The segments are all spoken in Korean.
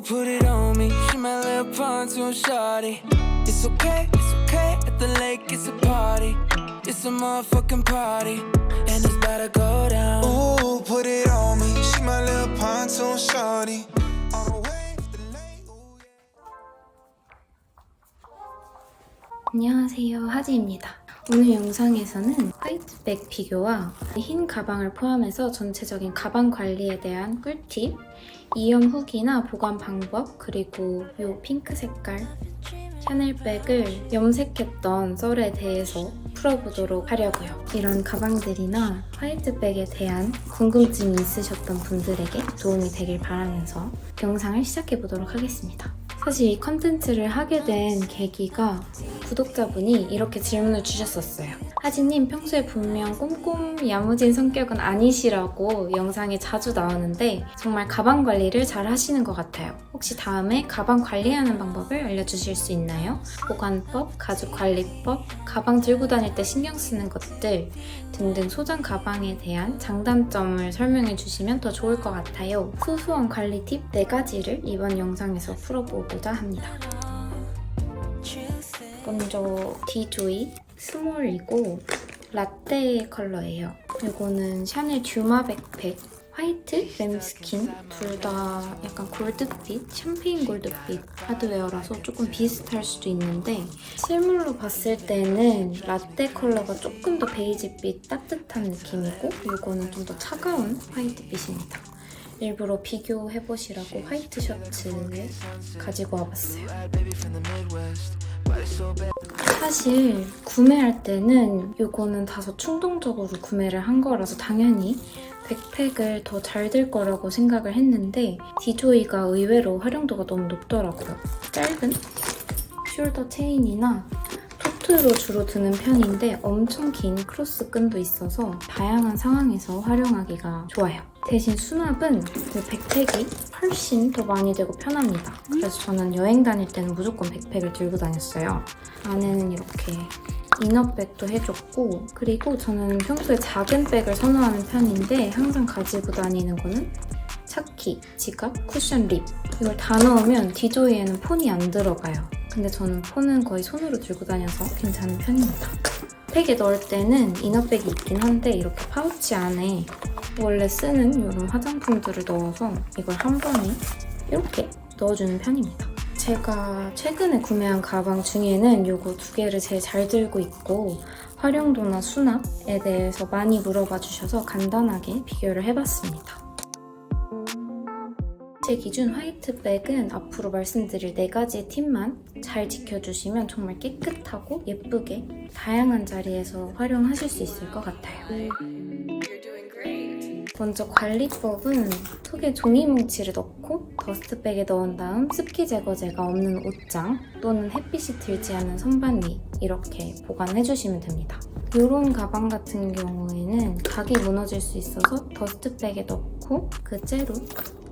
put it on me. She my little pontoon shawty. It's okay at the lake, it's a party. It's a motherfucking party, and it's about to go down. Ooh, put it on me. She my little pontoon shawty. All the way to the lake. Ooh, yeah. 안녕하세요, 하지입니다. 오늘 영상에서는 화이트백 비교와 흰 가방을 포함해서 전체적인 가방 관리에 대한 꿀팁, 이염 후기나 보관 방법, 그리고 이 핑크 색깔 샤넬백을 염색했던 썰에 대해서 풀어보도록 하려고요. 이런 가방들이나 화이트백에 대한 궁금증이 있으셨던 분들에게 도움이 되길 바라면서 영상을 시작해보도록 하겠습니다. 사실 이 컨텐츠를 하게 된 계기가 구독자분이 이렇게 질문을 주셨었어요. 하지님, 평소에 분명 꼼꼼 야무진 성격은 아니시라고 영상에 자주 나오는데 정말 가방 관리를 잘 하시는 것 같아요. 혹시 다음에 가방 관리하는 방법을 알려주실 수 있나요? 보관법, 가죽관리법, 가방 들고 다닐 때 신경 쓰는 것들 등등 소장 가방에 대한 장단점을 설명해 주시면 더 좋을 것 같아요. 소소한 관리 팁 4가지를 이번 영상에서 풀어보고자 합니다. 먼저 디조이 스몰이고 라떼 컬러예요. 이거는 샤넬 듀마 백팩 화이트, 램스킨 둘 다 약간 골드빛, 샴페인 골드빛 하드웨어라서 조금 비슷할 수도 있는데 실물로 봤을 때는 라떼 컬러가 조금 더 베이지빛 따뜻한 느낌이고 이거는 좀 더 차가운 화이트빛입니다. 일부러 비교해보시라고 화이트 셔츠를 가지고 와봤어요. 사실 구매할 때는 이거는 다소 충동적으로 구매를 한 거라서 당연히 백팩을 더 잘 들 거라고 생각을 했는데 디조이가 의외로 활용도가 너무 높더라고요. 짧은 숄더 체인이나 토트로 주로 드는 편인데 엄청 긴 크로스 끈도 있어서 다양한 상황에서 활용하기가 좋아요. 대신 수납은 그 백팩이 훨씬 더 많이 되고 편합니다. 그래서 저는 여행 다닐 때는 무조건 백팩을 들고 다녔어요. 안에는 이렇게 이너백도 해줬고 그리고 저는 평소에 작은 백을 선호하는 편인데 항상 가지고 다니는 거는 차키, 지갑, 쿠션 립 이걸 다 넣으면 디조이에는 폰이 안 들어가요. 근데 저는 폰은 거의 손으로 들고 다녀서 괜찮은 편입니다. 팩에 넣을 때는 이너백이 있긴 한데 이렇게 파우치 안에 원래 쓰는 이런 화장품들을 넣어서 이걸 한 번에 이렇게 넣어주는 편입니다. 제가 최근에 구매한 가방 중에는 이거 2개를 제일 잘 들고 있고 활용도나 수납에 대해서 많이 물어봐 주셔서 간단하게 비교를 해봤습니다. 제 기준 화이트백은 앞으로 말씀드릴 4가지 팁만 잘 지켜주시면 정말 깨끗하고 예쁘게 다양한 자리에서 활용하실 수 있을 것 같아요. 먼저 관리법은 속에 종이 뭉치를 넣고 더스트백에 넣은 다음 습기 제거제가 없는 옷장 또는 햇빛이 들지 않은 선반 위 이렇게 보관해주시면 됩니다. 이런 가방 같은 경우에는 각이 무너질 수 있어서 더스트백에 넣고 그 째로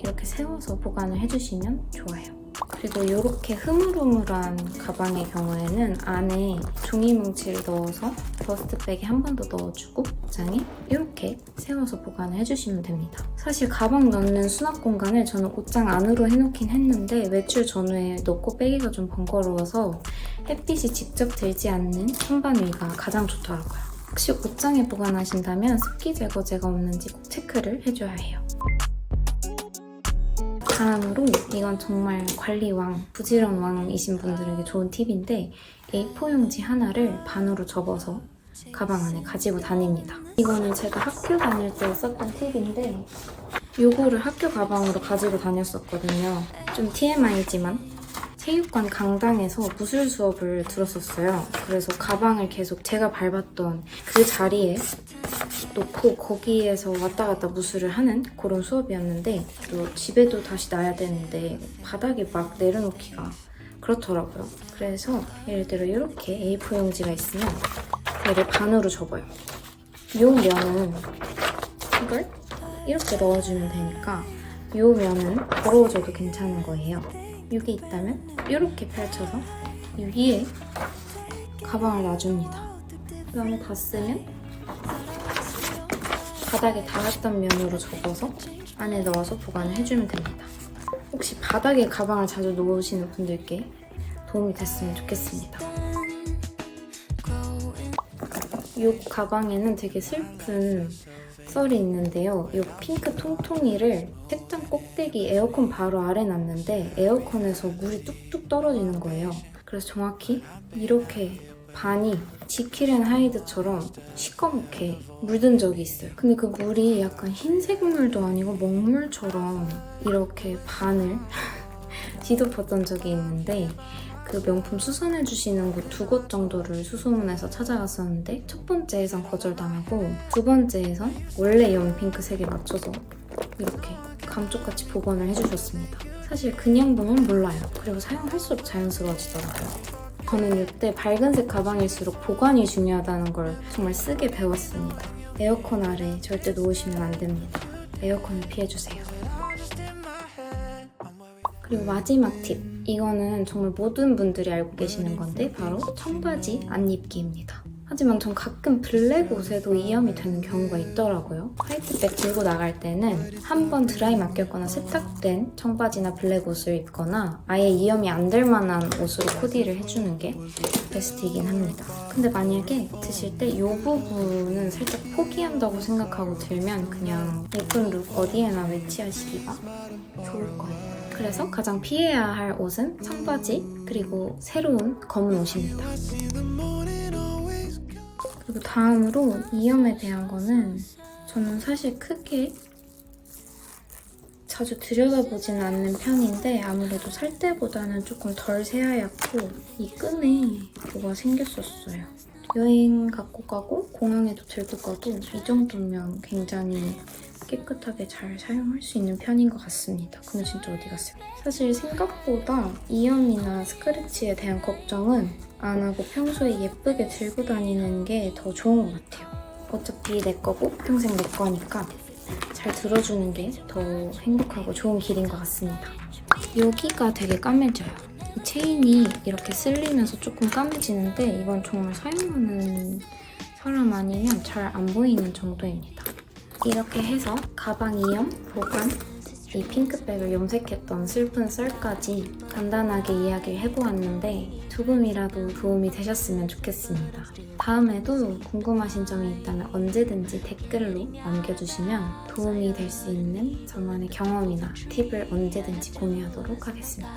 이렇게 세워서 보관을 해주시면 좋아요. 그리고 이렇게 흐물흐물한 가방의 경우에는 안에 종이 뭉치를 넣어서 더스트백에 한 번 더 넣어주고 옷장에 이렇게 세워서 보관을 해주시면 됩니다. 사실 가방 넣는 수납 공간을 저는 옷장 안으로 해놓긴 했는데 외출 전후에 넣고 빼기가 좀 번거로워서 햇빛이 직접 들지 않는 선반 위가 가장 좋더라고요. 혹시 옷장에 보관하신다면 습기 제거제가 없는지 꼭 체크를 해줘야 해요. 다음으로 이건 정말 관리왕, 부지런 왕이신 분들에게 좋은 팁인데 A4 용지 하나를 반으로 접어서 가방 안에 가지고 다닙니다. 이거는 제가 학교 다닐 때 썼던 팁인데 이거를 학교 가방으로 가지고 다녔었거든요. 좀 TMI지만 체육관 강당에서 무술 수업을 들었었어요. 그래서 가방을 계속 제가 밟았던 그 자리에 놓고 거기에서 왔다 갔다 무술을 하는 그런 수업이었는데 또 집에도 다시 놔야 되는데 바닥에 막 내려놓기가 그렇더라고요. 그래서 예를 들어 이렇게 A4 용지가 있으면 얘를 반으로 접어요. 이 면은 이걸 이렇게 넣어주면 되니까 이 면은 더러워져도 괜찮은 거예요. 이게 있다면 이렇게 펼쳐서 이 위에 가방을 놔줍니다. 그 다음에 다 쓰면 바닥에 닿았던 면으로 접어서 안에 넣어서 보관을 해주면 됩니다. 혹시 바닥에 가방을 자주 놓으시는 분들께 도움이 됐으면 좋겠습니다. 이 가방에는 되게 슬픈 썰이 있는데요. 이 핑크 통통이를 책장 꼭대기 에어컨 바로 아래 놨는데 에어컨에서 물이 뚝뚝 떨어지는 거예요. 그래서 정확히 이렇게 반이 지킬 앤 하이드처럼 시커멓게 물든 적이 있어요. 근데 그 물이 약간 흰색 물도 아니고 먹물처럼 이렇게 반을 뒤덮었던 적이 있는데 그 명품 수선해주시는 곳 2곳 정도를 수소문해서 찾아갔었는데 첫 번째에선 거절당하고 두 번째에선 원래 연핑크색에 맞춰서 이렇게 감쪽같이 복원을 해주셨습니다. 사실 그냥 보면 몰라요. 그리고 사용할수록 자연스러워지더라고요. 저는 이때 밝은색 가방일수록 보관이 중요하다는 걸 정말 쓰게 배웠습니다. 에어컨 아래 절대 놓으시면 안 됩니다. 에어컨을 피해주세요. 그리고 마지막 팁. 이거는 정말 모든 분들이 알고 계시는 건데 바로 청바지 안 입기입니다. 하지만 전 가끔 블랙 옷에도 이염이 되는 경우가 있더라고요. 화이트백 들고 나갈 때는 한번 드라이 맡겼거나 세탁된 청바지나 블랙 옷을 입거나 아예 이염이 안 될 만한 옷으로 코디를 해주는 게 베스트이긴 합니다. 근데 만약에 드실 때 이 부분은 살짝 포기한다고 생각하고 들면 그냥 예쁜 룩 어디에나 매치하시기가 좋을 거예요. 그래서 가장 피해야 할 옷은 청바지 그리고 새로운 검은 옷입니다. 그리고 다음으로 이염에 대한 거는 저는 사실 크게 자주 들여다보지는 않는 편인데 아무래도 살 때보다는 조금 덜 새하얗고 이 끈에 뭐가 생겼었어요. 여행 갖고 가고 공항에도 들고 가도 이 정도면 굉장히 깨끗하게 잘 사용할 수 있는 편인 것 같습니다. 그럼 진짜 어디 갔어요? 사실 생각보다 이염이나 스크래치에 대한 걱정은 안 하고 평소에 예쁘게 들고 다니는 게 더 좋은 것 같아요. 어차피 내 거고 평생 내 거니까 잘 들어주는 게 더 행복하고 좋은 길인 것 같습니다. 여기가 되게 까매져요. 이 체인이 이렇게 쓸리면서 조금 까매지는데 이건 정말 사용하는 사람 아니면 잘 안 보이는 정도입니다. 이렇게 해서 가방 이염, 보관, 이 핑크백을 염색했던 슬픈 썰까지 간단하게 이야기를 해보았는데 조금이라도 도움이 되셨으면 좋겠습니다. 다음에도 궁금하신 점이 있다면 언제든지 댓글로 남겨주시면 도움이 될 수 있는 저만의 경험이나 팁을 언제든지 공유하도록 하겠습니다.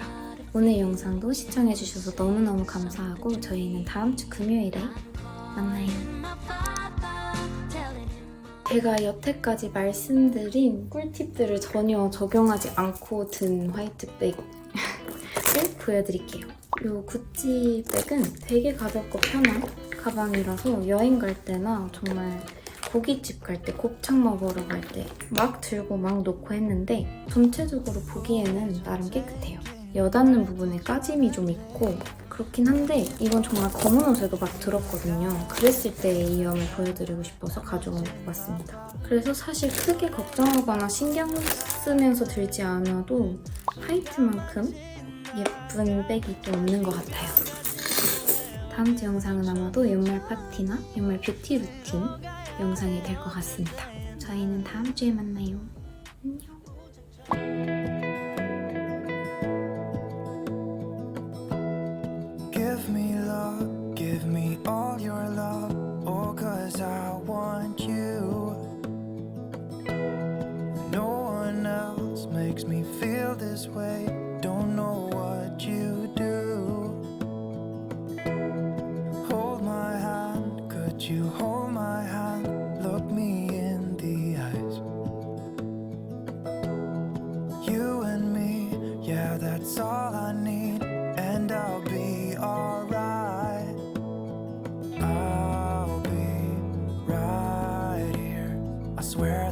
오늘 영상도 시청해주셔서 너무너무 감사하고 저희는 다음 주 금요일에 만나요. 제가 여태까지 말씀드린 꿀팁들을 전혀 적용하지 않고 든 화이트백을 보여드릴게요. 이 구찌 백은 되게 가볍고 편한 가방이라서 여행 갈 때나 정말 고깃집 갈 때, 곱창 먹으러 갈 때 막 들고 막 놓고 했는데 전체적으로 보기에는 나름 깨끗해요. 여닫는 부분에 까짐이 좀 있고 그렇긴 한데 이건 정말 검은 옷에도 막 들었거든요. 그랬을 때의 이염을 보여드리고 싶어서 가져온 것 같습니다. 그래서 사실 크게 걱정하거나 신경 쓰면서 들지 않아도 화이트만큼 예쁜 백이 또 없는 것 같아요. 다음 주 영상은 아마도 연말 파티나 연말 뷰티 루틴 영상이 될 것 같습니다. 저희는 다음 주에 만나요. 안녕. Give me love, give me all your love. Oh, 'cause I want you. No one else makes me feel this way. Don't know what you do. Hold my hand, could you hold my hand? Look me in the eyes. You and me, yeah, that's all I need. And I'll be alright. I'll be right here. I swear